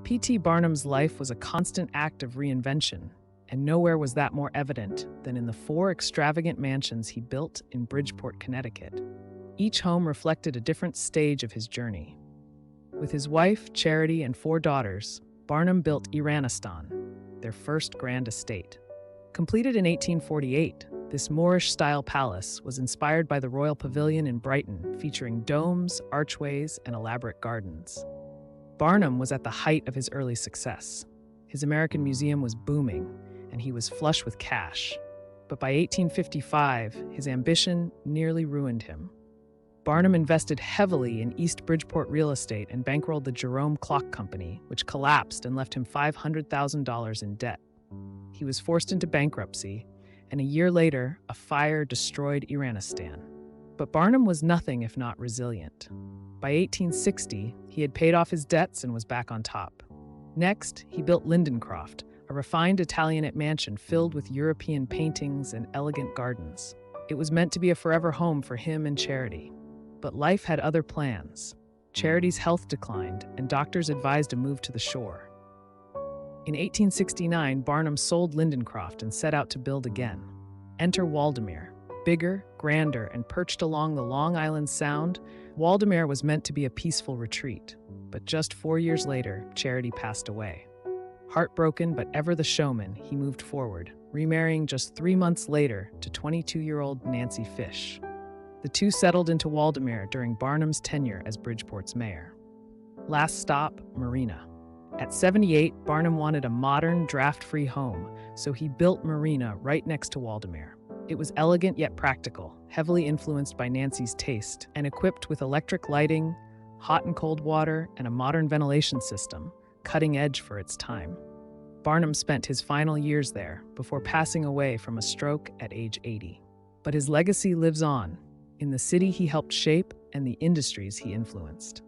P.T. Barnum's life was a constant act of reinvention, and nowhere was that more evident than in the 4 extravagant mansions he built in Bridgeport, Connecticut. Each home reflected a different stage of his journey. With his wife, Charity, and 4 daughters, Barnum built Iranistan, their first grand estate. Completed in 1848, this Moorish-style palace was inspired by the Royal Pavilion in Brighton, featuring domes, archways, and elaborate gardens. Barnum was at the height of his early success. His American Museum was booming, and he was flush with cash. But by 1855, his ambition nearly ruined him. Barnum invested heavily in East Bridgeport real estate and bankrolled the Jerome Clock Company, which collapsed and left him $500,000 in debt. He was forced into bankruptcy, and a year later, a fire destroyed Iranistan. But Barnum was nothing if not resilient. By 1860, he had paid off his debts and was back on top. Next, he built Lindencroft, a refined Italianate mansion filled with European paintings and elegant gardens. It was meant to be a forever home for him and Charity. But life had other plans. Charity's health declined, and doctors advised a move to the shore. In 1869, Barnum sold Lindencroft and set out to build again. Enter Waldameer. Bigger, grander, and perched along the Long Island Sound, Waldameer was meant to be a peaceful retreat. But just 4 years later, Charity passed away. Heartbroken but ever the showman, he moved forward, remarrying just 3 months later to 22-year-old Nancy Fish. The two settled into Waldameer during Barnum's tenure as Bridgeport's mayor. Last stop, Marina. At 78, Barnum wanted a modern, draft-free home, so he built Marina right next to Waldameer. It was elegant yet practical, heavily influenced by Nancy's taste, and equipped with electric lighting, hot and cold water, and a modern ventilation system, cutting edge for its time. Barnum spent his final years there before passing away from a stroke at age 80. But his legacy lives on, in the city he helped shape and the industries he influenced.